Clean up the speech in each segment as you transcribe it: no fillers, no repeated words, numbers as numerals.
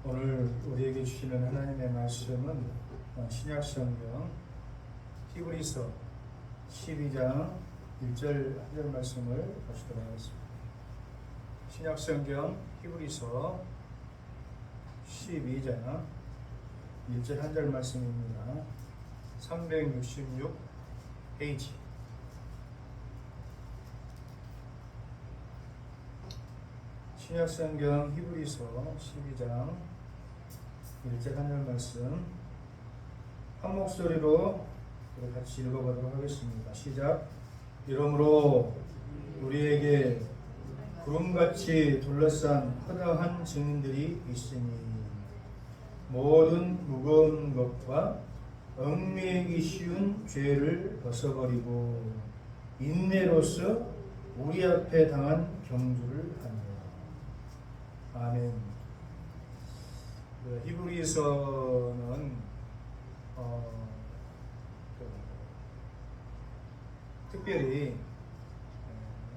오늘 우리에게 주시는 하나님의 말씀은 신약성경 히브리서 12장 1절 한 절 말씀을 보시도록 하겠습니다. 신약성경 히브리서 12장 1절 한 절 말씀입니다. 366 페이지. 신약성경 히브리서 12장 1절 한 절 말씀 한 목소리로 같이 읽어보도록 하겠습니다. 시작. 이러므로 우리에게 구름같이 둘러싼 허다한 증인들이 있으니 모든 무거운 것과 얽매이기 쉬운 죄를 벗어버리고 인내로서 우리 앞에 당한 경주를 하며. 아멘. 히브리서는 특별히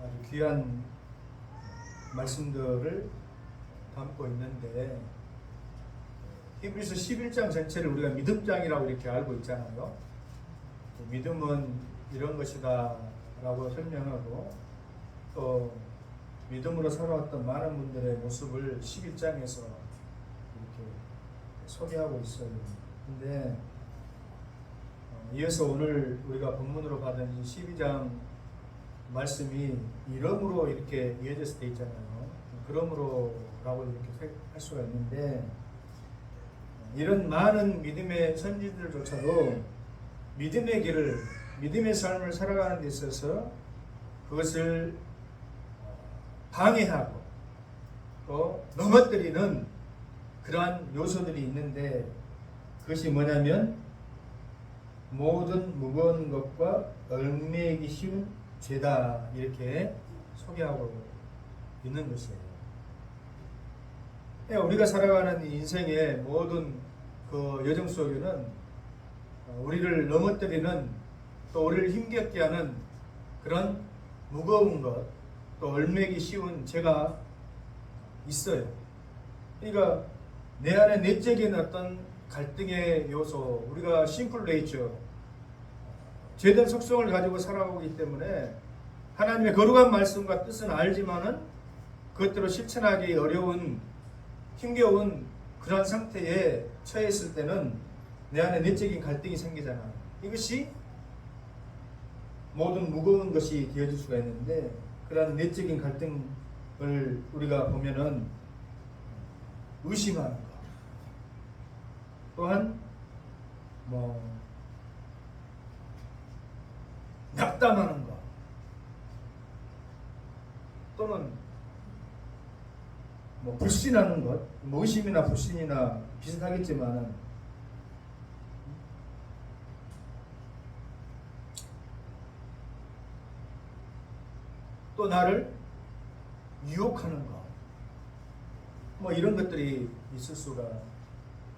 아주 귀한 말씀들을 담고 있는데, 히브리서 11장 전체를 우리가 믿음장이라고 이렇게 알고 있잖아요. 믿음은 이런 것이다 라고 설명하고, 또 믿음으로 살아왔던 많은 분들의 모습을 11장에서 이렇게 소개하고 있어요. 근데 이어서 오늘 우리가 본문으로 받은 이 12장 말씀이 이러므로 이렇게 이어졌을 때 있잖아요. 그러므로 라고 이렇게 할 수가 있는데, 이런 많은 믿음의 선지들조차도 믿음의 길을, 믿음의 삶을 살아가는 데 있어서 그것을 방해하고 또 넘어뜨리는 그러한 요소들이 있는데, 그것이 뭐냐면 모든 무거운 것과 얽매이기 쉬운 죄다, 이렇게 소개하고 있는 것이에요. 우리가 살아가는 인생의 모든 그 여정 속에는 우리를 넘어뜨리는, 또 우리를 힘겹게 하는 그런 무거운 것, 또 얽매이기 쉬운 죄가 있어요. 그러니까 내 안에 내적인 어떤 갈등의 요소, 우리가 심플 네이처, 죄된 속성을 가지고 살아오기 때문에 하나님의 거룩한 말씀과 뜻은 알지만은 그것대로 실천하기 어려운, 힘겨운 그런 상태에 처했을 때는 내 안에 내적인 갈등이 생기잖아요. 이것이 모든 무거운 것이 되어질 수가 있는데, 그런 내적인 갈등을 우리가 보면은 의심하는 것, 또한 낙담하는 것, 또는 불신하는 것, 의심이나 불신이나 비슷하겠지만은 또 나를 유혹하는 것, 이런 것들이 있을 수가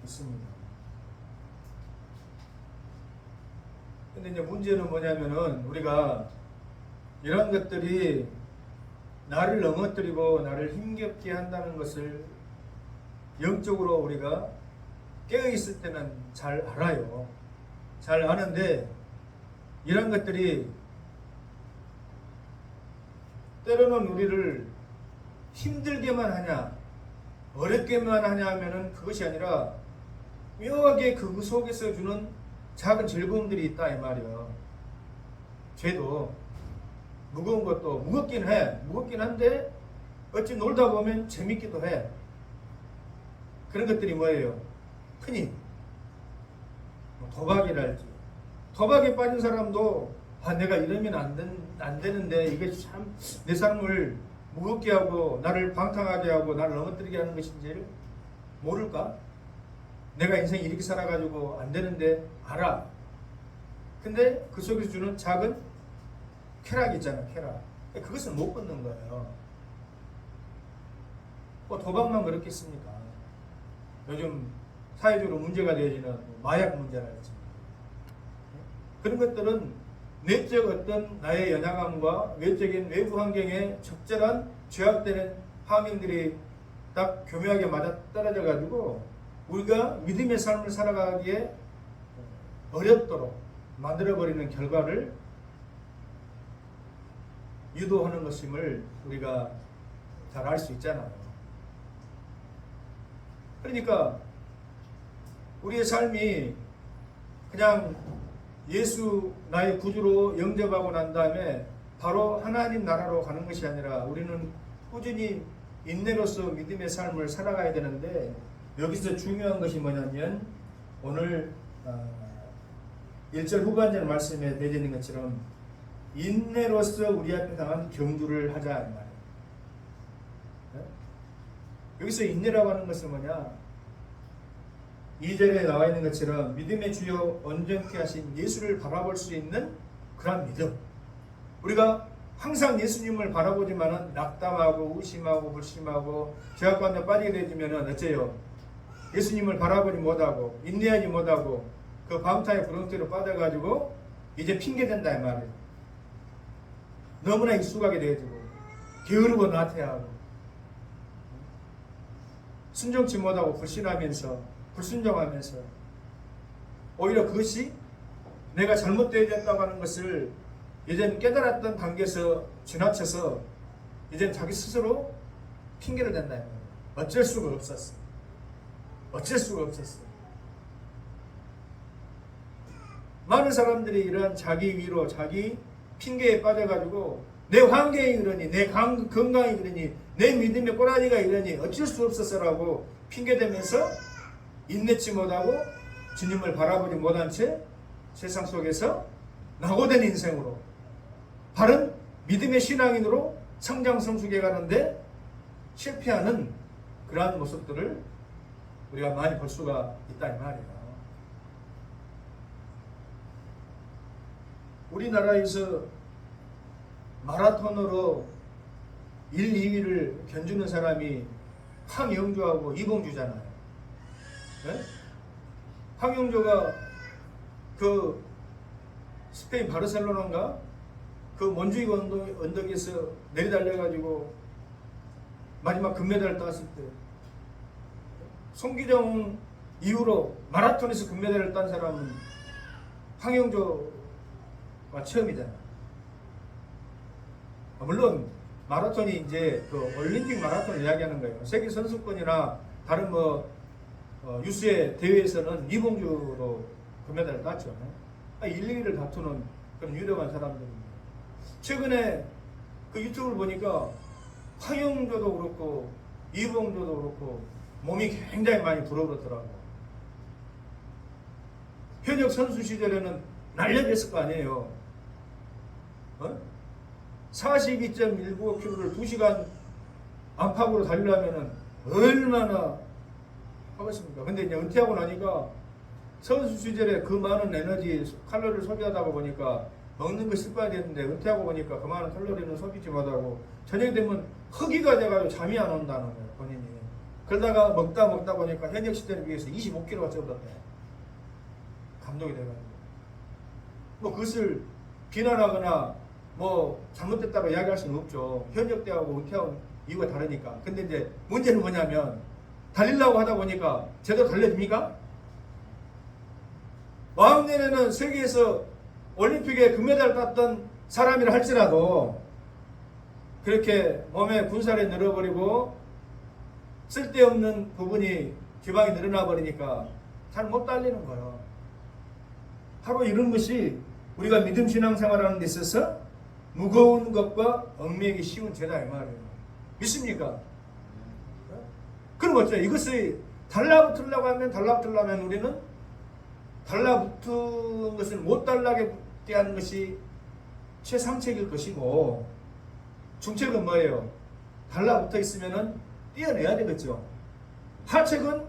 있습니다. 근데 이제 문제는 뭐냐면은, 우리가 이런 것들이 나를 넘어뜨리고 나를 힘겹게 한다는 것을 영적으로 우리가 깨어있을 때는 잘 알아요. 잘 아는데, 이런 것들이 때로는 우리를 힘들게만 하냐, 어렵게만 하냐 하면은 그것이 아니라 묘하게 그 속에서 주는 작은 즐거움들이 있다 이 말이야. 죄도 무거운 것도 무겁긴 해. 무겁긴 한데 어찌 놀다 보면 재밌기도 해. 그런 것들이 뭐예요? 흔히 도박이랄지, 도박에 빠진 사람도 내가 이러면 안 되는데 이게 참 내 삶을 무겁게 하고 나를 방탕하게 하고 나를 넘어뜨리게 하는 것인지를 모를까? 내가 인생 이렇게 살아가지고 안 되는데 알아. 근데 그 속에서 주는 작은 쾌락이 있잖아, 쾌락. 그것을 못 끊는 거예요. 도박만 그렇겠습니까? 요즘 사회적으로 문제가 되어지는 마약 문제랄지, 그런 것들은 내적 어떤 나의 연약함과 외적인 외부 환경에 적절한 죄악되는 환경들이 딱 교묘하게 맞아 떨어져 가지고 우리가 믿음의 삶을 살아가기에 어렵도록 만들어버리는 결과를 유도하는 것임을 우리가 잘 알 수 있잖아요. 그러니까 우리의 삶이 그냥 예수 나의 구주로 영접하고 난 다음에 바로 하나님 나라로 가는 것이 아니라 우리는 꾸준히 인내로서 믿음의 삶을 살아가야 되는데, 여기서 중요한 것이 뭐냐면 오늘 1절 후반절 말씀에 내재는 것처럼 인내로서 우리 앞에 당한 경주를 하자 이 말이에요. 여기서 인내라고 하는 것은 뭐냐? 2절에 나와 있는 것처럼 믿음의 주요 온전케 하신 예수를 바라볼 수 있는 그런 믿음. 우리가 항상 예수님을 바라보지만은 낙담하고 의심하고 불심하고 죄악 가운데 빠지게 되지면은 어째요? 예수님을 바라보지 못하고 인내하지 못하고 그 방탕의 구렁텅이로 빠져가지고 이제 핑계댄다 이 말이에요. 너무나 익숙하게 되어지고 게으르고 나태하고 순종치 못하고 불신하면서 불순종하면서 오히려 그것이 내가 잘못되어졌다고 하는 것을 예전 깨달았던 단계에서 지나쳐서 이제 자기 스스로 핑계를 댄다 이 말이에요. 어쩔 수가 없었어. 어쩔 수가 없었어. 많은 사람들이 이런 자기 위로 자기 핑계에 빠져가지고 내 환경이 이러니 내 건강이 이러니 내 믿음의 꼬라지가 이러니 어쩔 수 없었어라고 핑계대면서 인내치 못하고 주님을 바라보지 못한 채 세상 속에서 낙오된 인생으로 바른 믿음의 신앙인으로 성장 성숙해 가는데 실패하는 그러한 모습들을 우리가 많이 볼 수가 있다 이 말이에요. 우리나라에서 마라톤으로 1, 2위를 견주는 사람이 황영조하고 이봉주잖아요. 네? 황영조가 그 스페인 바르셀로나인가 그 몬주익 언덕에서 내리달려가지고 마지막 금메달을 땄을 때 송기정 이후로 마라톤에서 금메달을 딴 사람은 황영조가 처음이잖아요. 물론 마라톤이 이제 그 올림픽 마라톤을 이야기하는 거예요. 세계 선수권이나 다른 유수의 대회에서는 이봉주로 금메달을 땄죠. 1, 2위를 다투는 그런 유력한 사람들입니다. 최근에 그 유튜브를 보니까 황영조도 그렇고 이봉주도 그렇고 몸이 굉장히 많이 불어오르더라고. 현역 선수 시절에는 날려댔을 거 아니에요. 42.195km를 2시간 안팎으로 달리려면 얼마나 하겠습니까? 근데 이제 은퇴하고 나니까 선수 시절에 그 많은 에너지, 칼로리를 소비하다가 보니까 먹는 거 습관이 됐는데 은퇴하고 보니까 그 많은 칼로리는 소비지 못하고 저녁 되면 허기가 돼가지고 잠이 안 온다는 거예요, 본인이. 그러다가 먹다 보니까 현역 시대에 비해서 25kg가 쪄버렸대. 감동이 돼가지고. 뭐 그것을 비난하거나 뭐 잘못됐다고 이야기할 수는 없죠. 현역 때하고 은퇴하고 이유가 다르니까. 근데 이제 문제는 뭐냐면 달리려고 하다 보니까 제대로 달려집니까? 마흔년에는 세계에서 올림픽에 금메달을 땄던 사람이라 할지라도 그렇게 몸에 군살이 늘어버리고 쓸데없는 부분이 지방이 늘어나 버리니까 잘 못 달리는 거예요. 바로 이런 것이 우리가 믿음 신앙생활하는 데 있어서 무거운 것과 얽매이기 쉬운 죄다 이 말이에요. 믿습니까? 그럼 어쩌요? 이것을 달라붙으려면 우리는 달라붙은 것을 못 달라붙게 하는 것이 최상책일 것이고, 중책은 뭐예요? 달라붙어 있으면은 뛰어내야 되겠죠. 하책은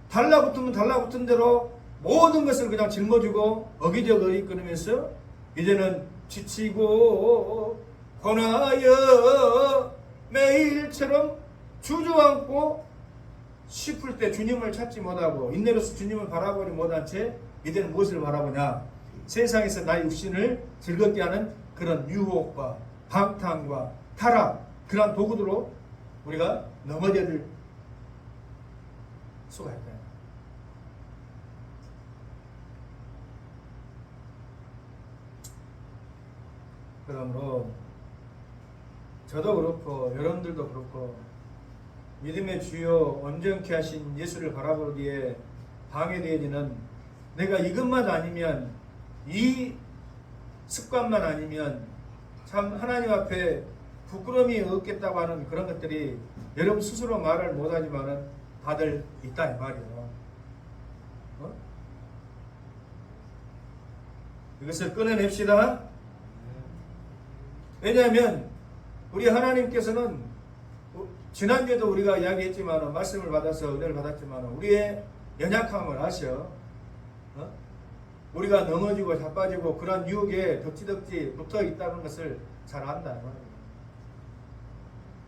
달라붙으면 달라붙은 대로 모든 것을 그냥 짊어지고 어기저기 끊으면서 이제는 지치고 고나여 매일처럼 주저앉고 싶을 때 주님을 찾지 못하고 인내로서 주님을 바라보지 못한 채 이제는 무엇을 바라보냐? 세상에서 나의 육신을 즐겁게 하는 그런 유혹과 방탕과 타락, 그런 도구들로 우리가 넘어져들 수가 있다. 그러므로 저도 그렇고 여러분들도 그렇고 믿음의 주요 온전케 하신 예수를 바라보기에 방해되어지는 내가 이것만 아니면 이 습관만 아니면 참 하나님 앞에 부끄러움이 없겠다고 하는 그런 것들이 여러분 스스로 말을 못하지만은 다들 있다 이 말이에요. 이것을 끊어냅시다. 왜냐하면 우리 하나님께서는 지난주에도 우리가 이야기했지만 말씀을 받아서 은혜를 받았지만 우리의 연약함을 아셔. 우리가 넘어지고 자빠지고 그런 유혹에 덕지덕지 붙어 있다는 것을 잘 안다.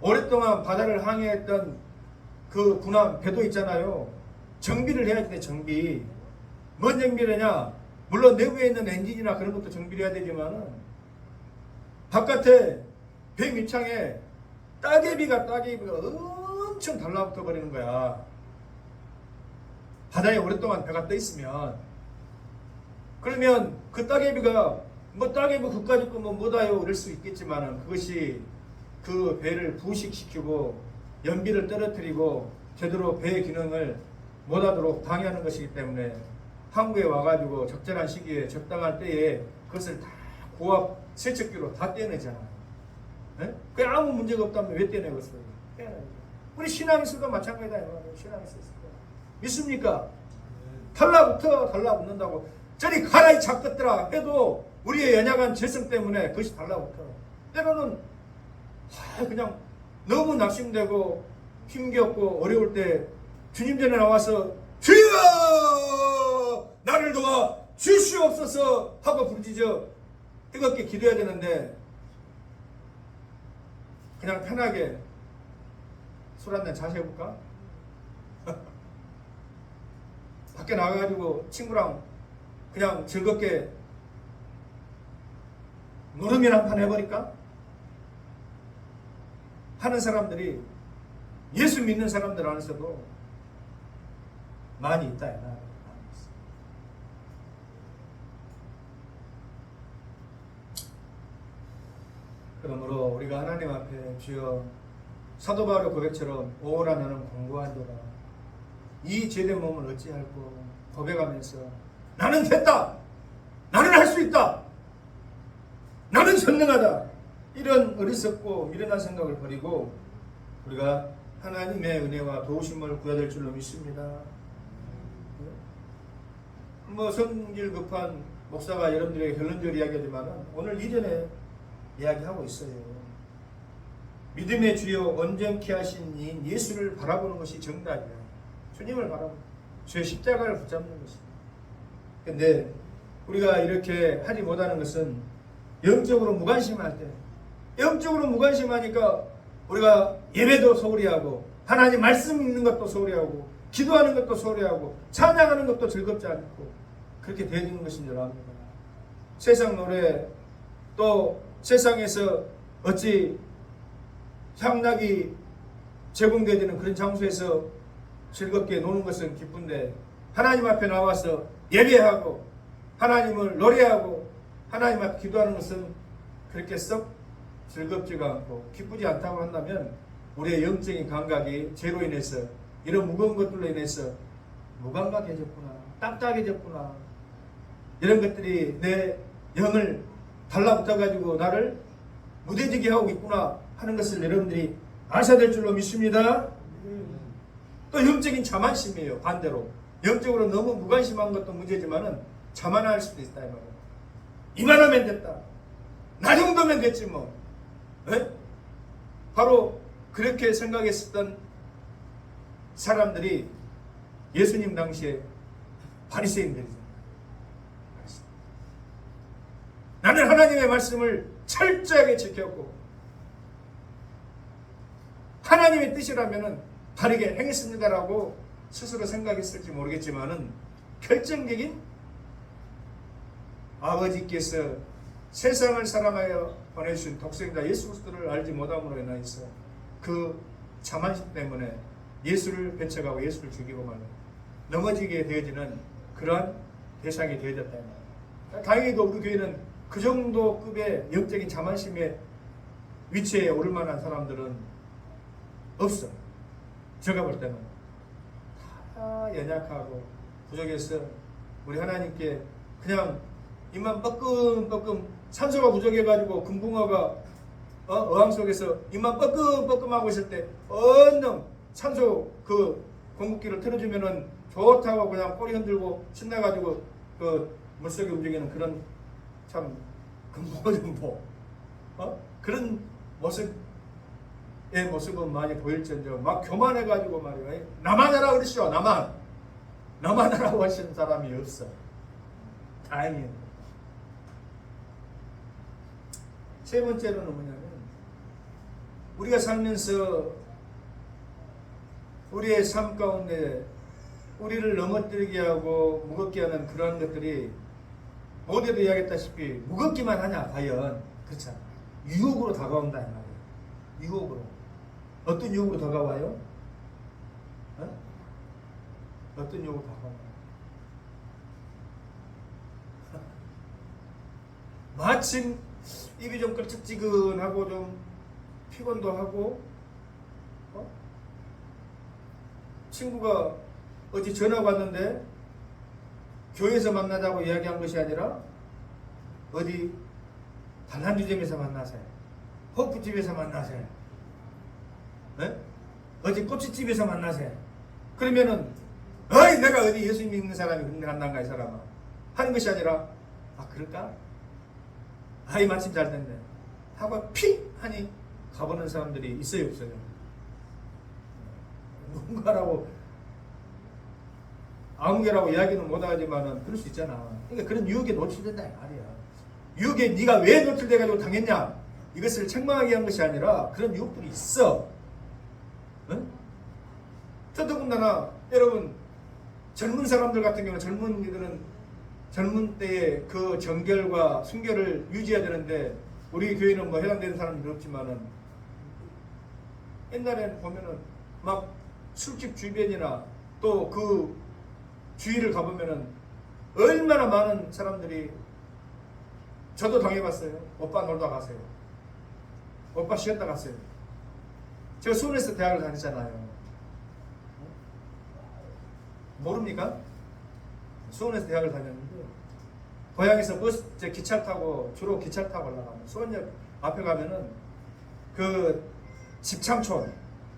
오랫동안 바다를 항해했던 그 군함 배도 있잖아요. 정비를 해야 돼. 정비. 뭔 정비를 하냐? 물론 내부에 있는 엔진이나 그런 것도 정비를 해야 되지만은 바깥에 배 밑창에 따개비가 엄청 달라붙어 버리는 거야. 바다에 오랫동안 배가 떠 있으면. 그러면 그 따개비가 뭐 따개비 그까짓 거뭐 뭐다요 이럴 수 있겠지만은 그것이 그 배를 부식시키고 연비를 떨어뜨리고 제대로 배의 기능을 못하도록 방해하는 것이기 때문에 항구에 와가지고 적절한 시기에 적당한 때에 그것을 다 고압 세척기로 다 떼내잖아요. 그게 아무 문제가 없다면 왜 떼내겠어요? 우리 신앙에서도 마찬가지다. 신앙에서도 믿습니까? 달라붙는다고 저리 가라 이 작것들아 해도 우리의 연약한 죄성 때문에 그것이 달라붙어. 때로는 그냥 너무 낙심되고 힘겹고 어려울 때 주님 전에 나와서 주여 나를 도와 주시옵소서 하고 부르짖어 뜨겁게 기도해야 되는데 그냥 편하게 술 한잔 자셔볼까? 밖에 나가가지고 친구랑 그냥 즐겁게 노름이나 한판 해버릴까? 하는 사람들이 예수 믿는 사람들 안에서도 많이 있다. 그러므로 우리가 하나님 앞에 주여 사도 바울의 고백처럼 오라 나는 공고하노라 이 죄된 몸을 어찌할꼬 고백하면서 나는 됐다. 나는 할 수 있다. 나는 선능하다. 이런 어리석고 미련한 생각을 버리고 우리가 하나님의 은혜와 도우심을 구해야 될 줄로 믿습니다. 뭐 성질 급한 목사가 여러분들에게 결론적으로 이야기하지만 오늘 이전에 이야기하고 있어요. 믿음의 주요 온전케 하신 이인 예수를 바라보는 것이 정답이야. 주님을 바라보는 주의 십자가를 붙잡는 것입니다. 그런데 우리가 이렇게 하지 못하는 것은 영적으로 무관심할 때 영적으로 무관심하니까 우리가 예배도 소홀히 하고 하나님 말씀 읽는 것도 소홀히 하고 기도하는 것도 소홀히 하고 찬양하는 것도 즐겁지 않고 그렇게 되어지는 것인 줄 압니다. 세상 노래 또 세상에서 어찌 향락이 제공되어지는 그런 장소에서 즐겁게 노는 것은 기쁜데 하나님 앞에 나와서 예배하고 하나님을 노래하고 하나님 앞에 기도하는 것은 그렇게 썩 즐겁지가 않고 기쁘지 않다고 한다면 우리의 영적인 감각이 죄로 인해서 이런 무거운 것들로 인해서 무감각해졌구나, 딱딱해졌구나, 이런 것들이 내 영을 달라붙어가지고 나를 무뎌지게 하고 있구나 하는 것을 여러분들이 아셔야 될 줄로 믿습니다. 또 영적인 자만심이에요. 반대로 영적으로 너무 무관심한 것도 문제지만은 자만할 수도 있다 이 말이에요. 이만하면 됐다. 나 정도면 됐지 뭐. 에? 바로 그렇게 생각했었던 사람들이 예수님 당시에 바리새인들이잖아요. 나는 하나님의 말씀을 철저하게 지켰고 하나님의 뜻이라면은 다르게 행했습니다라고 스스로 생각했을지 모르겠지만은 결정적인 아버지께서 세상을 사랑하여 보내주신 독생자 예수 그리스도를 알지 못함으로 인하여서 그 자만심 때문에 예수를 배척하고 예수를 죽이고 말이야. 넘어지게 되어지는 그러한 대상이 되어졌다. 다행히도 우리 교회는 그 정도 급의 영적인 자만심의 위치에 오를 만한 사람들은 없어. 제가 볼 때는 다 연약하고 부족해서 우리 하나님께 그냥 입만 뻐끔뻐끔 산소가 부족해가지고 금붕어가 어항 속에서 입만 뻐끔뻐끔하고 있을 때 얼른 산소 그 공급기를 틀어주면은 좋다고 그냥 꼬리 흔들고 신나가지고 그 물속에 움직이는 그런 참 금붕어 좀 보. 그런 모습의 모습은 많이 보일지언정 막 교만해가지고 말이야. 나만 하라 그러시오. 나만 하라고 하시는 사람이 없어. 다행이에요. 세 번째로는 뭐냐면 우리가 살면서 우리의 삶 가운데 우리를 넘어뜨리게 하고 무겁게 하는 그러한 것들이 모두도 이야기했다시피 무겁기만 하냐 과연 그렇잖아. 유혹으로 다가온다 이 말이에요. 유혹으로. 어떤 유혹으로 다가와요? 어떤 유혹으로 다가와요? 마침 입이 좀 끌쩍지근하고 좀 피곤도 하고 친구가 어디 전화가 왔는데 교회에서 만나자고 이야기한 것이 아니라 어디 단란주점에서 만나세요. 호프집에서 만나세요. 어디 꼬치집에서 만나세요. 그러면은 어이 내가 어디 예수 믿는 사람이 그런 데 간단가 이 사람아 하는 것이 아니라 그럴까? 아이 마침 잘 됐네 하고 픽 하니 가보는 사람들이 있어요 없어요? 누군가라고 아무개라고 이야기는 못하지만은 그럴 수 있잖아. 그러니까 그런 유혹에 노출된다 이 말이야. 유혹에 네가 왜 노출돼가지고 당했냐 이것을 책망하게 한 것이 아니라 그런 유혹들이 있어. 응? 더더군다나 여러분 젊은 사람들 같은 경우는 젊은이들은 젊은 때의 그 정결과 순결을 유지해야 되는데 우리 교회는 뭐 해당되는 사람들이 없지만은 옛날에는 보면은 막 술집 주변이나 또 그 주위를 가보면은 얼마나 많은 사람들이 저도 당해봤어요. 오빠 놀다 가세요. 오빠 쉬었다 갔어요. 제가 수원에서 대학을 다녔잖아요. 모릅니까? 수원에서 대학을 다녔는데 고향에서 버스 기차 타고 주로 기차 타고 올라가면 수원역 앞에 가면은 그 집창촌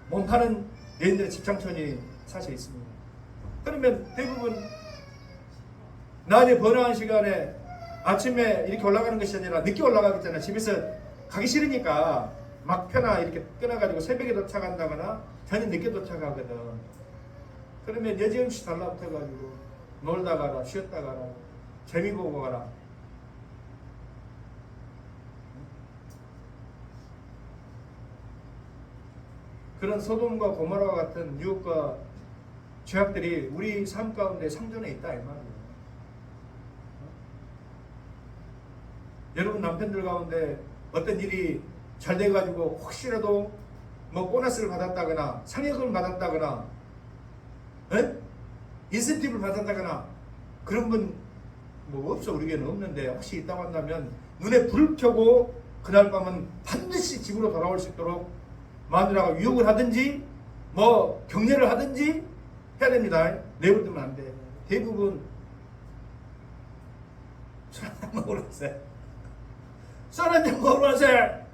몸 파는 여인들의 집창촌이 사실 있습니다. 그러면 대부분 낮에 번화한 시간에 아침에 이렇게 올라가는 것이 아니라 늦게 올라가겠잖아요. 집에서 가기 싫으니까 막편나 이렇게 끊어가지고 새벽에 도착한다거나 저녁 늦게 도착하거든. 그러면 여지없이 달라붙어가지고 놀다 가라 쉬었다 가라 재미 보고 가라. 그런 소돔과 고모라와 같은 유혹과 죄악들이 우리 삶 가운데 상존해 있다 이 말이에요. 여러분 남편들 가운데 어떤 일이 잘 돼가지고 혹시라도 뭐 보너스를 받았다거나 상여금을 받았다거나 인센티브를 받았다거나 그런 분 뭐 없어. 우리 교회는 없는데 혹시 있다고 한다면 눈에 불을 켜고 그날 밤은 반드시 집으로 돌아올 수 있도록 마누라가 유혹을 하든지 뭐 격려를 하든지 해야 됩니다. 내버려두면 안 돼. 대부분 술 한잔 먹으러 가세요. 술 한잔 먹으러 가세요.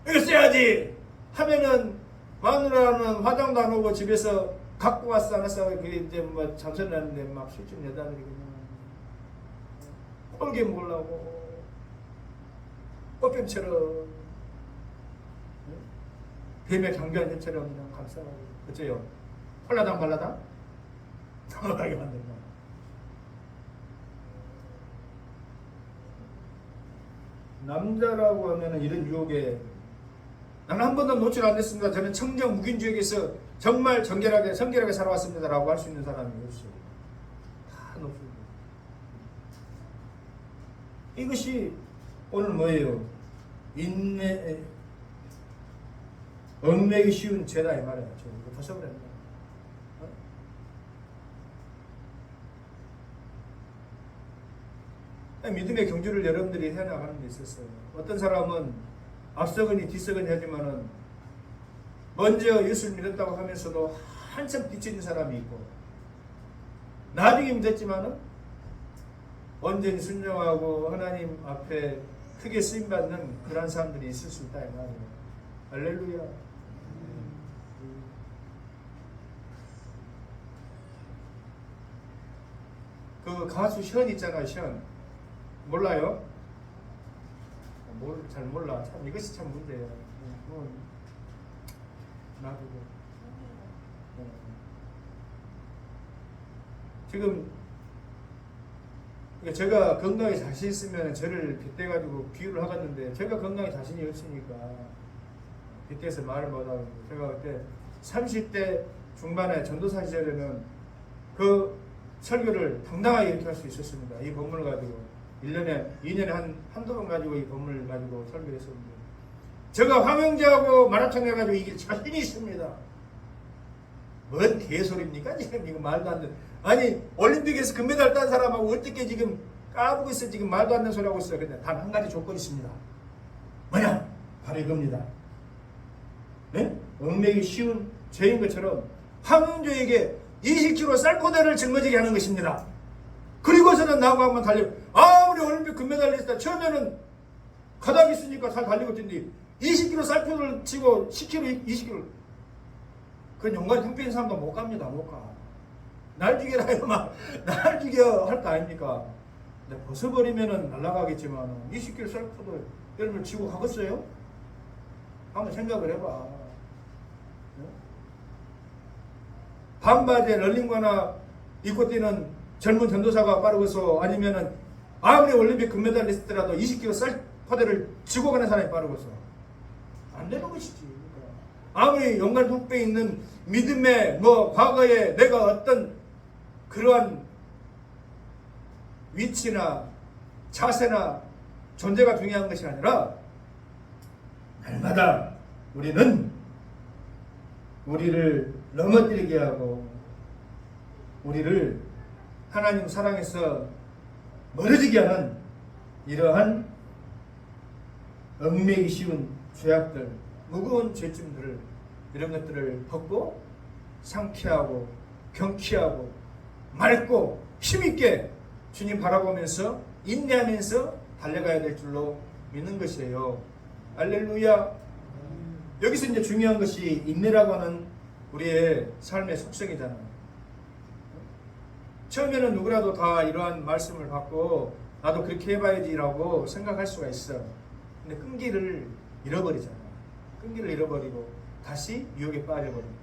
이거 써야지 하면은 마누라는 화장도 안 오고 집에서 갖고 왔어 안 왔어 그게 이제 뭐 잠수를 하는데 막 술집 여자들이 그냥 꼴게 먹으려고 꽃뱀처럼 뱀의 강교한 혀처럼 그냥 감싸가지고 어째요? 홀라당 발라당? 당하게 만든다. 남자라고 하면은 이런 유혹에 나는 한 번도 노출 안 됐습니다. 저는 청정 무균주의에서 정말 정결하게 성결하게 살아왔습니다 라고 할 수 있는 사람이 없어요. 다 높습니다. 이것이 오늘 뭐예요? 인내 얽매기 쉬운 죄다 이 말이에요. 이거 벗어버렸네. 믿음의 경주를 여러분들이 해나가는 데 있었어요. 어떤 사람은 앞서거니 뒤서거니 하지만은 먼저 예수를 믿었다고 하면서도 한참 뒤처진 사람이 있고, 나중에 믿었지만은 온전히 순종하고 하나님 앞에 크게 쓰임받는 그런 사람들이 있을 수 있다 이 말이에요. 할렐루야. 그 가수 션 있잖아요. 션 몰라요? 잘 몰라. 참 이것이 참 문제예요. 놔두고. 지금 제가 건강에 자신 있으면 저를 빗대가지고 비유를 하겠는데, 제가 건강에 자신이 없으니까 빗대서 말을 못하고, 제가 그때 30대 중반에 전도사 시절에는 그 설교를 당당하게 이렇게 할 수 있었습니다. 이 본문을 가지고 2년에 한두 번 가지고 이 본문을 가지고 설교를 했었는데, 제가 황영재하고 마라톤 해가지고 이길 자신이 있습니다. 뭔 개소리입니까? 지금 이거 말도 안 돼. 아니 올림픽에서 금메달 딴 사람하고 어떻게 지금 까부고 있어. 지금 말도 안 되는 소리 하고 있어요. 근데 단 한 가지 조건이 있습니다. 뭐냐? 바로 이겁니다. 네? 얽매기 쉬운 죄인 것처럼 황영재에게 20kg 쌀포대를 짊어지게 하는 것입니다. 그리고서는 나하고 한번 달려. 아무리 올림픽 금메달리스트 처음에는 가닥이 있으니까 잘 달리고 있던데 20kg 쌀포대를 치고 10kg 20kg 그건 용가리 통뼈인 사람도 못 갑니다. 못 가. 날 죽여라 이러면 날 죽여 할 거 아닙니까? 근데 벗어버리면은 날아가겠지만 20kg 쌀포대 여러분 치고 가겠어요? 한번 생각을 해봐. 반바지에 럴링거나 입고 뛰는 젊은 전도사가 빠르고서, 아니면은 아무리 올림픽 금메달리스트라도 20kg 쌀포대를 쥐고 가는 사람이 빠르고서 안 되는 것이지. 아무리 연간 통배에 있는 믿음의 과거에 내가 어떤 그러한 위치나 자세나 존재가 중요한 것이 아니라, 날마다 우리는 우리를 넘어뜨리게 하고 우리를 하나님 사랑에서 멀어지게 하는 이러한 얽매기 쉬운 죄악들, 무거운 죄짐들을, 이런 것들을 벗고 상쾌하고 경쾌하고 맑고 힘있게 주님 바라보면서 인내하면서 달려가야 될 줄로 믿는 것이에요. 할렐루야. 여기서 이제 중요한 것이 인내라고 하는 우리의 삶의 속성이잖아요. 처음에는 누구라도 다 이러한 말씀을 받고 나도 그렇게 해봐야지라고 생각할 수가 있어. 근데 끈기를 잃어버리잖아. 끈기를 잃어버리고 다시 유혹에 빠져버립니다.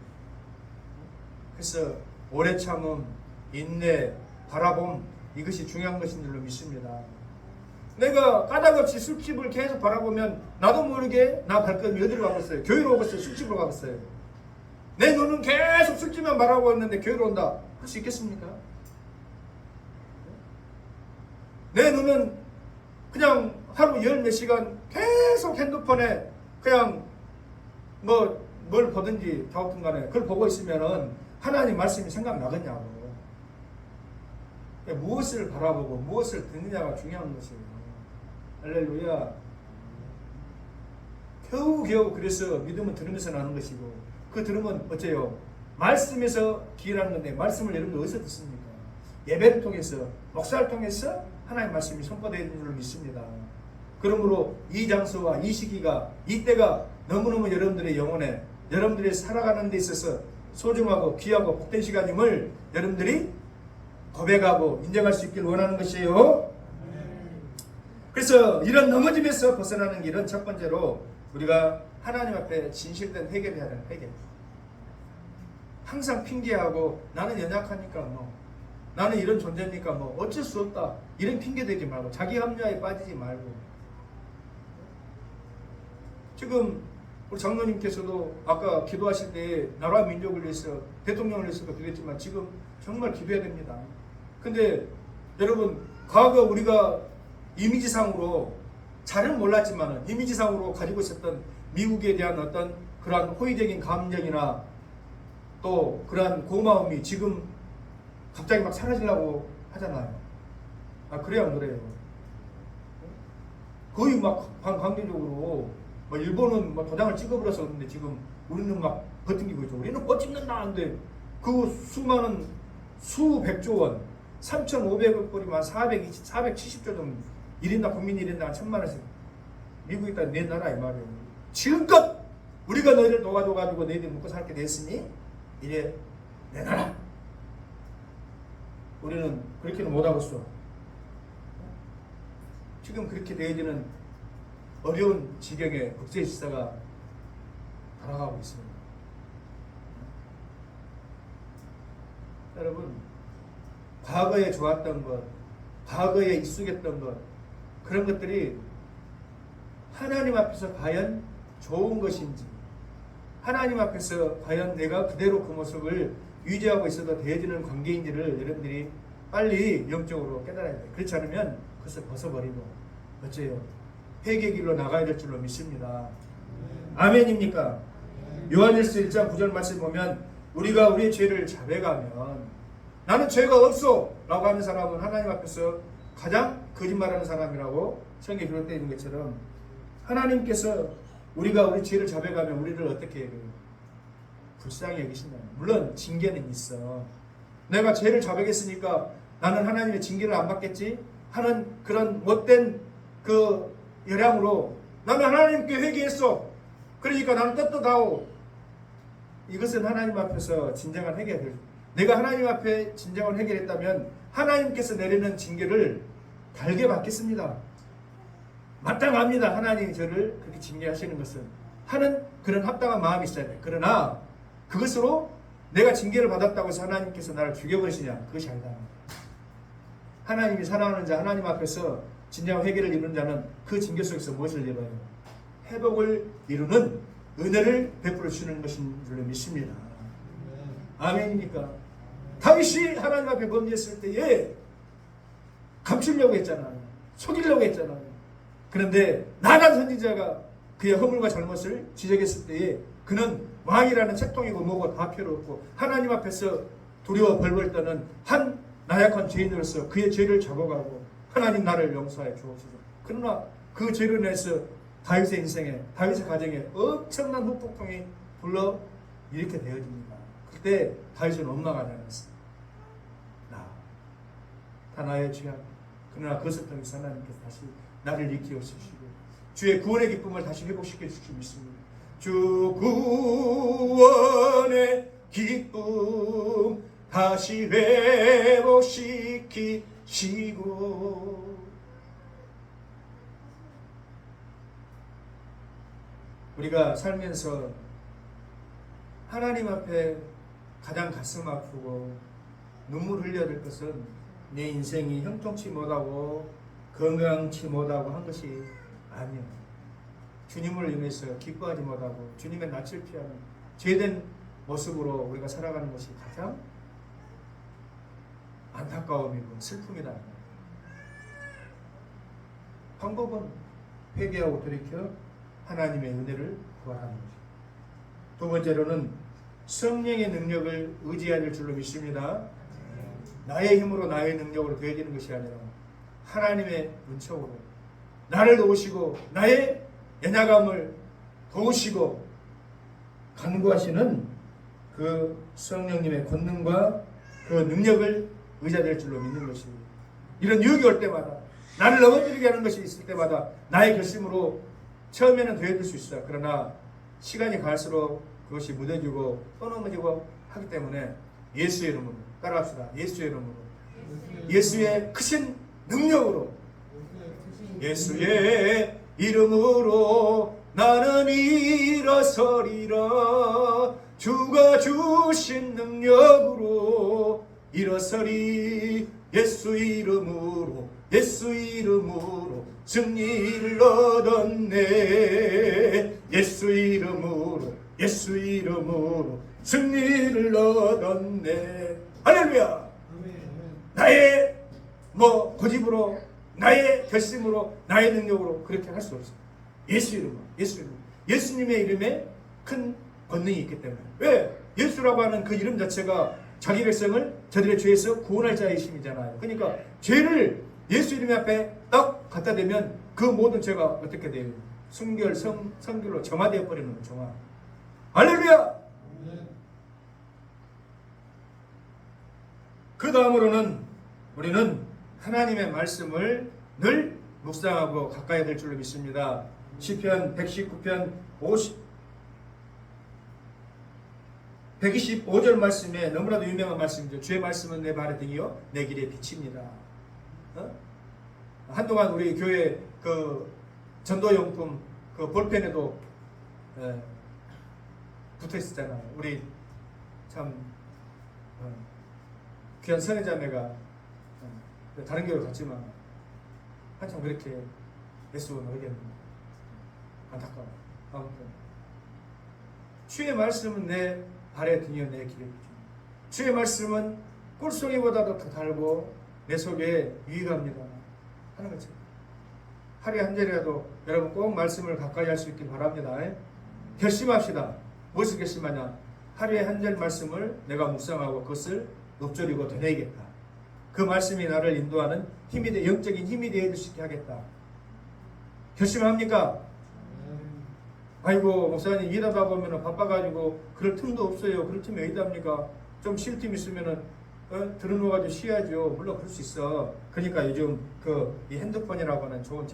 그래서 오래 참음, 인내, 바라봄, 이것이 중요한 것인 줄로 믿습니다. 내가 까닭없이 술집을 계속 바라보면 나도 모르게 나 발걸음이 어디로 가고 있어요? 교회로 오고 있어요? 술집으로 가고 있어요? 내 눈은 계속 술집만 바라보고 있는데 교회로 온다. 할 수 있겠습니까? 내 눈은 그냥 하루 열 몇 시간 계속 핸드폰에 그냥 뭘 보든지 다우튼 간에 그걸 보고 있으면은 하나님 말씀이 생각나겠냐고. 무엇을 바라보고 무엇을 듣느냐가 중요한 것이에요. 할렐루야. 겨우겨우 그래서 믿음은 들으면서 나는 것이고, 그 들으면 어째요? 말씀에서 기회라는 건데, 말씀을 여러분들 어디서 듣습니까? 예배를 통해서, 목사를 통해서 하나님의 말씀이 선포되는 줄 믿습니다. 그러므로 이 장소와 이 시기가, 이때가 너무너무 여러분들의 영혼에, 여러분들이 살아가는 데 있어서 소중하고 귀하고 복된 시간임을 여러분들이 고백하고 인정할 수 있길 원하는 것이에요. 그래서 이런 넘어짐에서 벗어나는 길은 첫 번째로 우리가 하나님 앞에 진실된 회개를 해야 되는 회개. 항상 핑계하고 나는 연약하니까 나는 이런 존재니까 어쩔 수 없다 이런 핑계 대지 말고, 자기 합리화에 빠지지 말고. 지금 우리 장로님께서도 아까 기도하실 때 나라 민족을 위해서, 대통령을 위해서도 기도했지만 지금 정말 기도해야 됩니다. 근데 여러분, 과거 우리가 이미지상으로 잘은 몰랐지만 이미지상으로 가지고 있었던 미국에 대한 어떤 그러한 호의적인 감정이나 또 그러한 고마움이 지금 갑자기 막 사라지려고 하잖아요. 그래요 안 그래요? 거의 막 강제적으로 뭐 일본은 뭐 도장을 찍어버려서 그런데 지금 우리는 막 버티고 있죠. 우리는 못 찍는다 하는데 그 수많은 수백조 원 3,500억 불이면 470조 정도 1인당 국민 1인당 1,000만 원씩 미국이 있다 내 나라 이 말이에요. 지금껏 우리가 너희를 도와줘가지고 너희들이 먹고 살게 됐으니 이제 내 나라. 우리는 그렇게는 못하고 있어. 지금 그렇게 되어지는 어려운 지경에 국제 질서가 돌아가고 있습니다. 여러분, 과거에 좋았던 것, 과거에 익숙했던 것, 그런 것들이 하나님 앞에서 과연 좋은 것인지, 하나님 앞에서 과연 내가 그대로 그 모습을 유지하고 있어도 되어지는 관계인지를 여러분들이 빨리 영적으로 깨달아야 돼요. 그렇지 않으면 그것을 벗어버리고 어째요? 회개의 길로 나가야 될 줄로 믿습니다. 아멘입니까? 요한일서 1장 9절 말씀 보면 우리가 우리의 죄를 자백하면 나는 죄가 없어 라고 하는 사람은 하나님 앞에서 가장 거짓말하는 사람이라고 성경에 기록되어 있는 것처럼 하나님께서 우리가 우리 죄를 자백하면 우리를 어떻게 해요? 불쌍히 여기신다. 물론 징계는 있어. 내가 죄를 자백했으니까 나는 하나님의 징계를 안 받겠지 하는 그런 못된 그 열향으로 나는 하나님께 회개했어. 그러니까 나는 떳떳하오. 이것은 하나님 앞에서 진정한 회개가 될. 내가 하나님 앞에 진정한 회개를 했다면 하나님께서 내리는 징계를 달게 받겠습니다. 마땅합니다. 하나님이 저를 그렇게 징계하시는 것은 하는 그런 합당한 마음이 있어야 돼. 그러나 그것으로 내가 징계를 받았다고 해서 하나님께서 나를 죽여버리시냐? 그것이 아니다. 하나님이 사랑하는 자, 하나님 앞에서 진정한 회개를 이루는 자는 그 징계 속에서 무엇을 이뤄요? 회복을 이루는 은혜를 베풀어 주시는 것인 줄로 믿습니다. 아멘입니까? 다윗이 하나님 앞에 범죄했을 때에 감추려고 했잖아요. 속이려고 했잖아요. 그런데 나단 선지자가 그의 허물과 잘못을 지적했을 때에 그는 왕이라는 책통이고 뭐고 다 필요 없고 하나님 앞에서 두려워 벌벌 떠는 한 나약한 죄인으로서 그의 죄를 잡아가고 하나님 나를 용서하여 주옵소서. 그러나 그 죄로 인해서 다윗의 인생에 다윗의 가정에 엄청난 후폭풍이 불러 이렇게 되어집니다. 그때 다윗은 원망하지 않았습니다. 다 나의 죄악. 그러나 그것을 통해서 하나님께서 다시 나를 일으켜 주시고 주의 구원의 기쁨을 다시 회복시켜 주시기 믿습니다. 주 구원의 기쁨 다시 회복시키시고 우리가 살면서 하나님 앞에 가장 가슴 아프고 눈물 흘려야 될 것은 내 인생이 형통치 못하고 건강치 못하고 한 것이 아니요. 주님을 위해서 기뻐하지 못하고 주님의 낯을 피하는 죄된 모습으로 우리가 살아가는 것이 가장 안타까움이고 슬픔이다. 방법은 회개하고 돌이켜 하나님의 은혜를 구하는 것입니다. 두 번째로는 성령의 능력을 의지해야 될 줄로 믿습니다. 나의 힘으로 나의 능력으로 되어지는 것이 아니라 하나님의 은총으로 나를 도우시고 나의 연약함을 도우시고 간구하시는 그 성령님의 권능과 그 능력을 의지할 줄로 믿는 것입니다. 이런 유혹이 올 때마다 나를 넘어뜨리게 하는 것이 있을 때마다 나의 결심으로 처음에는 되어질 수 있어요. 그러나 시간이 갈수록 그것이 무뎌지고 또 넘어지고 하기 때문에 예수의 이름으로 따라합시다. 예수의 이름으로 예수의 크신 능력으로 예수의 이름으로 나는 일어서리라. 주가 주신 능력으로 일어서리. 예수 이름으로 예수 이름으로 승리를 얻었네. 예수 이름으로 예수 이름으로 승리를 얻었네. 할렐루야. 나의 고집으로 나의 결심으로 나의 능력으로 그렇게 할 수 없어요. 예수 이름으로 예수 이름 예수님의 이름에 큰 권능이 있기 때문에. 왜? 예수라고 하는 그 이름 자체가 자기 백성을 저들의 죄에서 구원할 자이심이잖아요. 그러니까 죄를 예수 이름 앞에 딱 갖다 대면 그 모든 죄가 어떻게 돼요? 성결로 정화되어 버리는 거예요. 정화. 할렐루야! 그 다음으로는 우리는 하나님의 말씀을 늘 묵상하고 가까이 될 줄로 믿습니다. 시편 119편 125절 말씀에 너무나도 유명한 말씀이죠. 주의 말씀은 내 발의 등이요 내 길의 빛입니다. 한동안 우리 교회 그 전도용품 그 볼펜에도 붙어 있었잖아요. 우리 참 귀한 선회자매가 다른 교회로 갔지만 한참 그렇게 애쓰고 놀겠는데 안타까워. 아무튼 주의 말씀은 내 발의 등이요 내 길의 빛입니다. 주의 말씀은 꿀송이보다도 더 달고 내 속에 유익합니다 하는 거죠. 하루에 한 절이라도 여러분 꼭 말씀을 가까이 할 수 있길 바랍니다. 결심합시다. 무엇을 결심하냐? 하루에 한 절 말씀을 내가 묵상하고 그것을 읊조리고 되뇌겠다. 그 말씀이 나를 인도하는 영적인 힘이 되어 줄 수 있게 하겠다. 결심합니까? 아이고 목사님 일하다 보면 바빠가지고 그럴 틈도 없어요. 그럴 틈이 어디다 합니까? 좀 쉴 틈 있으면은 들어누워가지고 쉬어야죠. 물론 그럴 수 있어. 그러니까 요즘 이 핸드폰이라고 하는 좋은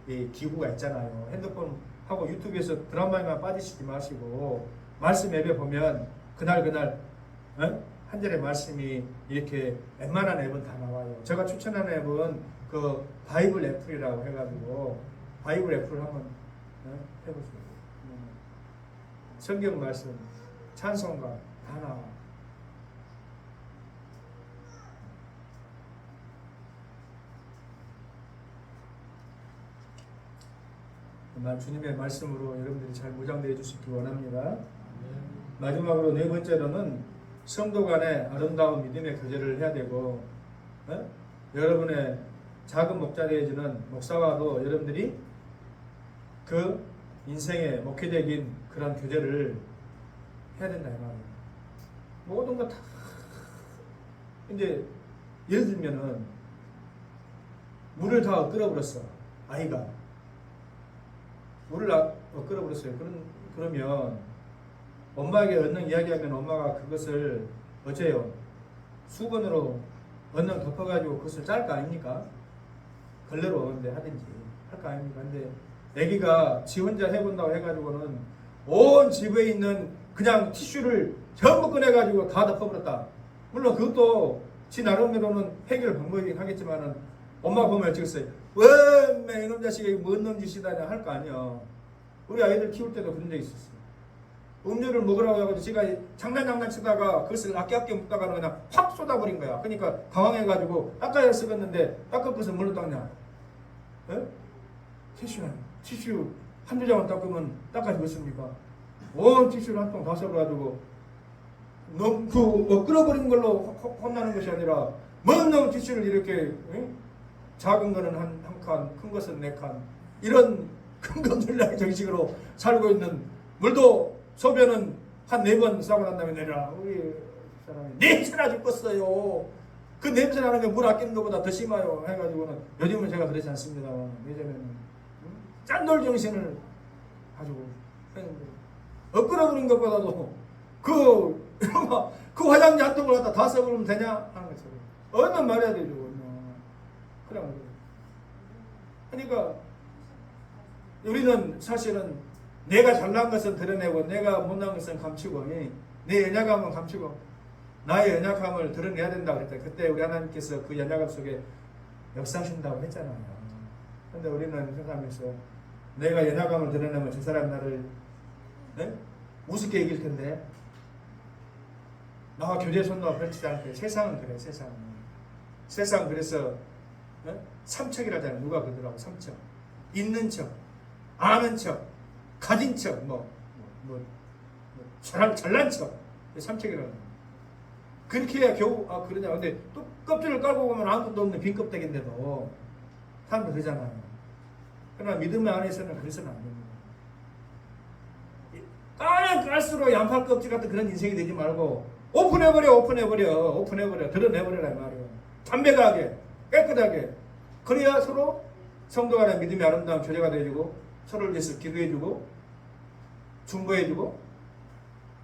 이 기구가 있잖아요. 핸드폰 하고 유튜브에서 드라마에만 빠지시지 마시고 말씀 앱에 보면 그날 한 절의 말씀이 이렇게 웬만한 앱은 다 나와요. 제가 추천하는 앱은 그 바이블 애플이라고 해가지고 바이블 애플 한번 해보세요. 성경 말씀, 찬송가 다 나와. 주님의 말씀으로 여러분들이 잘 무장되어 주시기 원합니다. 마지막으로 네 번째로는 성도 간의 아름다운 믿음의 교제를 해야 되고 여러분의 작은 목자되어지는 목사와도 여러분들이 그 인생의 목회적인 그런 교제를 해야 된다 이 말이에요. 모든 거 다 이제 예를 들면은 물을 다 끓여버렸어. 아이가 물을 끓여버렸어요. 그러면 엄마에게 얼른 이야기하면 엄마가 그것을 어째요? 수건으로 얼른 덮어가지고 그것을 짤 거 아닙니까? 걸레로 근데 하든지 할 거 아닙니까? 근데 애기가 지 혼자 해본다고 해가지고는 온 집에 있는 그냥 티슈를 전부 꺼내가지고 다 덮어버렸다. 물론 그것도 지 나름대로는 해결 방법이긴 하겠지만은 엄마 보면 어쩌겠어요? 왜 이놈 자식이 뭔 놈 짓이다냐 할 거 아니야. 우리 아이들 키울 때도 그런 적 있었어. 음료를 먹으라고 해가지고 제가 장난치다가 그것을 아껴 먹다가는 그냥 확 쏟아버린 거야. 그러니까 당황해가지고 닦아야 쓰겠는데 닦을 것을 뭘로 닦냐? 티슈 한두 장만 닦으면 닦아지겠습니까? 온 티슈를 한 통 다 써가지고 너무 끌어버린 걸로 혼나는 것이 아니라 먼 티슈를 이렇게 작은 거는 한 칸, 큰 것은 4칸 이런 큰검술량의 정식으로 살고 있는 물도 소변은 한 4번 싸고 난 다음에 내라. 우리 사람이 냄새나 죽겠어요. 그 냄새 나는 게 물 아끼는 것보다 더 심해요. 해가지고는 요즘은 제가 그러지 않습니다. 예전에는 짠돌 정신을 가지고 했는데 엇끌어버린 것보다도 그 화장지 한 통을 갖다 다 써버리면 되냐 하는 것처럼 얼른 말해야 되죠. 그러니까 우리는 사실은 내가 잘난 것은 드러내고 내가 못난 것은 감추고 내 연약함은 감추고 나의 연약함을 드러내야 된다고 그랬다. 그때 우리 하나님께서 그 연약함 속에 역사하신다고 했잖아요. 그런데 우리는 세상에서 내가 연약함을 드러내면 저 사람 나를 우습게 이길 텐데 나와 교제 손도 펼치지 않을 때 세상은 그래. 세상은 그래서 삼척이라잖아요. 누가 그러더라고. 삼척. 있는 척, 아는 척, 가진 척, 잘난 척. 삼척이라는 거예요. 그렇게 해야 겨우 그러냐. 근데 또 껍질을 깔고 보면 아무것도 없는 빈 껍데기인데도 사람들 그러잖아요. 그러나 믿음 안에서는 그래서는 안 됩니다. 까면 깔수록 양팔 껍질 같은 그런 인생이 되지 말고 오픈해버려. 드러내버려라 이 말이에요. 담백하게 깨끗하게. 그래야 서로 성도 간의 믿음의 아름다운 교제가 되어주고 서로를 위해서 기도해주고 중보해주고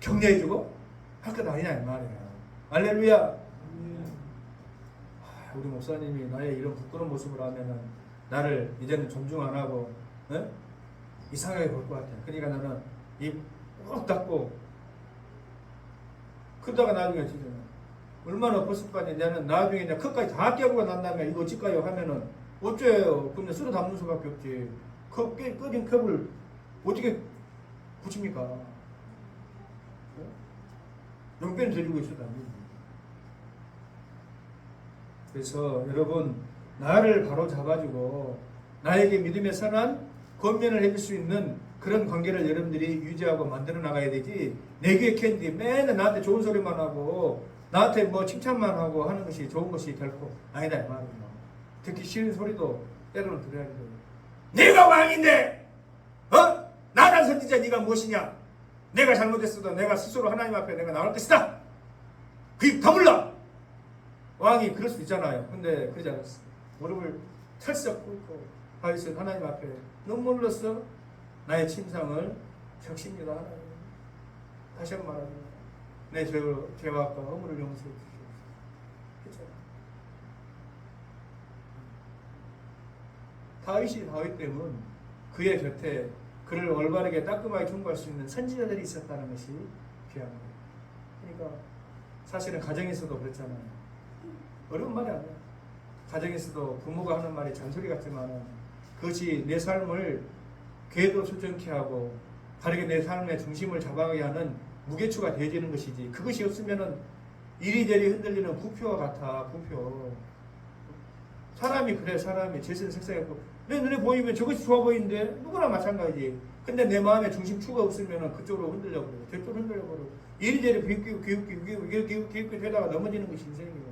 격려해주고 할 것 아니냐 이 말이야. 할렐루야. 우리 목사님이 나의 이런 부끄러운 모습을 하면은 나를 이제는 존중 안 하고 이상하게 볼 것 같아. 그러니까 나는 입 꼭 닫고 그러다가 나중에 진짜 얼마나 버스까지 나는 나중에 그냥 끝까지 다 깨고 난 다음에 이거 어찌까요 하면은 어째요? 그냥 쓸어 담는 수밖에 없지. 꺼진 컵을 어떻게 붙입니까? 용변 들고 있어도 안 됩니다. 그래서 여러분 나를 바로 잡아주고 나에게 믿음의 선한 권면을 해줄 수 있는 그런 관계를 여러분들이 유지하고 만들어 나가야 되지. 내 귀에 캔디 맨날 나한테 좋은 소리만 하고 나한테 뭐 칭찬만 하고 하는 것이 좋은 것이 결코 아니다 이 말이에요. 듣기 싫은 소리도 때로는 들어야 돼요. 네가 왕인데 나란 선지자 네가 무엇이냐? 내가 잘못했어도 내가 스스로 하나님 앞에 내가 나올 것이다. 그 입 다물라. 왕이 그럴 수 있잖아요. 근데 그러지 않았어. 무릎을 털썩 꿇고 하여튼 하나님 앞에 눈물 흘렸어. 나의 침상을 적십니다. 하나님. 다시 한번 말합니다. 내 죄와 허물을 용서해 주시옵소서. 다윗이 다윗 때문 그의 곁에 그를 올바르게 따끔하게 충고할 수 있는 선지자들이 있었다는 것이 귀한 거예요. 그러니까 사실은 가정에서도 그렇잖아요. 어려운 말이 아니야. 가정에서도 부모가 하는 말이 잔소리 같지만 그것이 내 삶을 궤도 수정케 하고 바르게 내 삶의 중심을 잡아가게 하는 무게추가 되어지는 것이지. 그것이 없으면은 이리저리 흔들리는 부표와 같아. 부표. 사람이 그래. 사람이 제스는 색색하고 내 눈에 보이면 저것이 좋아 보이는데 누구나 마찬가지지. 근데 내 마음의 중심추가 없으면 그쪽으로 흔들려 버려. 저쪽으로 흔들려 버려. 이리저리 기웃기웃 되다가 넘어지는 것이 인생이에요.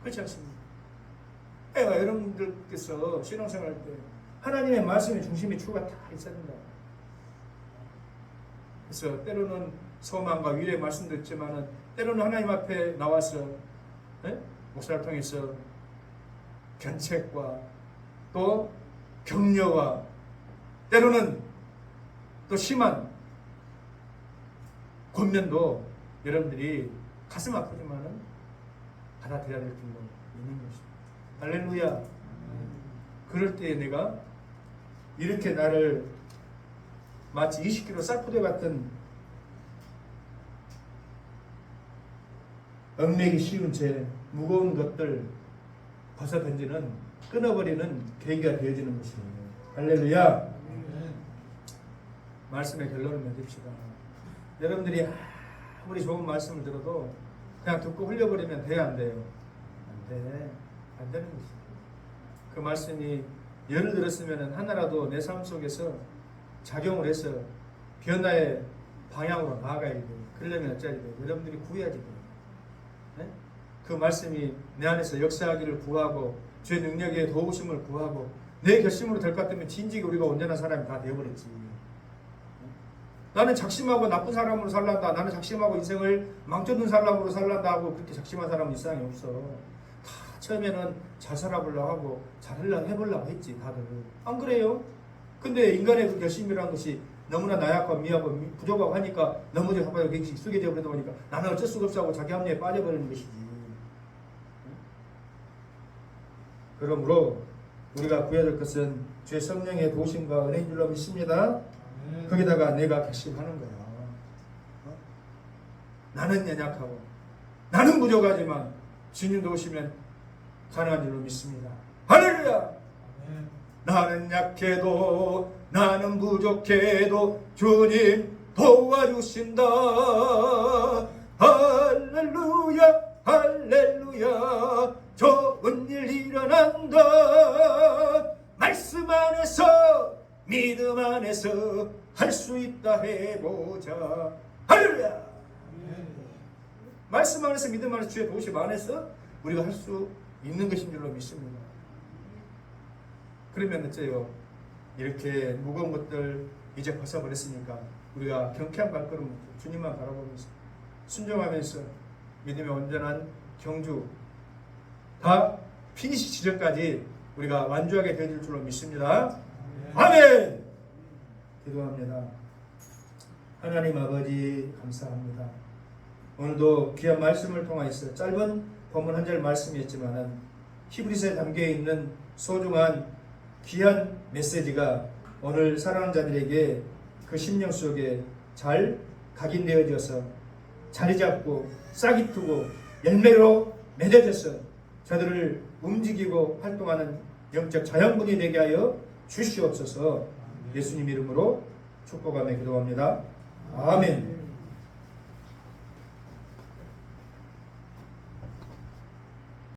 그렇지 않습니까? 여러분들께서 신앙생활 때 하나님의 말씀의 중심의 추가 다 있어야 된다. 그래서 때로는 소망과 위로의 말씀도 있지만은 때로는 하나님 앞에 나와서 목사를 통해서 견책과 또 격려와 때로는 또 심한 권면도 여러분들이 가슴 아프지만은 받아들여야 될 줄로 있는 것입니다. 할렐루야. 그럴 때 내가 이렇게 나를 마치 20kg 쌀포대 같은 얽매기 쉬운 죄, 무거운 것들 벗어던지는 끊어버리는 계기가 되어지는 것이에요. 할렐루야. 말씀의 결론을 맺읍시다. 여러분들이 아무리 좋은 말씀을 들어도 그냥 듣고 흘려버리면 돼요, 안 돼요? 안 돼. 안 되는 것이에요. 그 말씀이 예를 들었으면 하나라도 내 삶 속에서 작용을 해서 변화의 방향으로 나아가야 돼요. 그러려면 어쩌야 돼요? 여러분들이 구해야지 돼요. 네? 그 말씀이 내 안에서 역사하기를 구하고 죄 능력의 도우심을 구하고 내 결심으로 될 것 같으면 진즉 우리가 온전한 사람이 다 되어버렸지. 나는 작심하고 나쁜 사람으로 살란다. 나는 작심하고 인생을 망쳐둔 사람으로 살란다 하고 그렇게 작심한 사람은 이 세상에 없어. 다 처음에는 잘 살아보려고 하고 잘 해보려고 했지 다들. 안 그래요? 근데 인간의 그 결심이라는 것이 너무나 나약하고 미하고 부족하고 하니까 넘어져 가봐야 객식 쓰게 되어버리다 보니까 나는 어쩔 수가 없어 하고 자기 합리에 빠져버리는 것이지. 그러므로 우리가 구해야 될 것은 주의 성령의 도우심과 은혜인 줄로 믿습니다. 거기다가 내가 결심하는 거야. 나는 연약하고 나는 부족하지만 주님 도우시면 가능한 줄로 믿습니다. 할렐루야. 나는 약해도 나는 부족해도 주님 도와주신다. 할렐루야 할렐루야 좋은 일 일어난다. 말씀 안에서 믿음 안에서 할 수 있다 해보자. 할렐루야. 말씀 안에서 믿음 안에서 주의 도우심 안에서 우리가 할 수 있는 것인 줄로 믿습니다. 그러면 어째요? 이렇게 무거운 것들 이제 벗어버렸으니까 우리가 경쾌한 발걸음 주님만 바라보면서 순종하면서 믿음의 온전한 경주 다 피니시 지점까지 우리가 완주하게 되질 줄로 믿습니다. 아멘. 기도합니다. 하나님 아버지 감사합니다. 오늘도 귀한 말씀을 통하여서 짧은 본문 한 절 말씀이었지만은 히브리서에 담겨 있는 소중한 귀한 메시지가 오늘 사랑하는 자들에게 그 심령 속에 잘 각인되어져서 자리 잡고 싹이 트고 열매로 맺어져서 저들을 움직이고 활동하는 영적 자연분이 되게 하여 주시옵소서. 예수님 이름으로 축복하며 기도합니다. 아멘.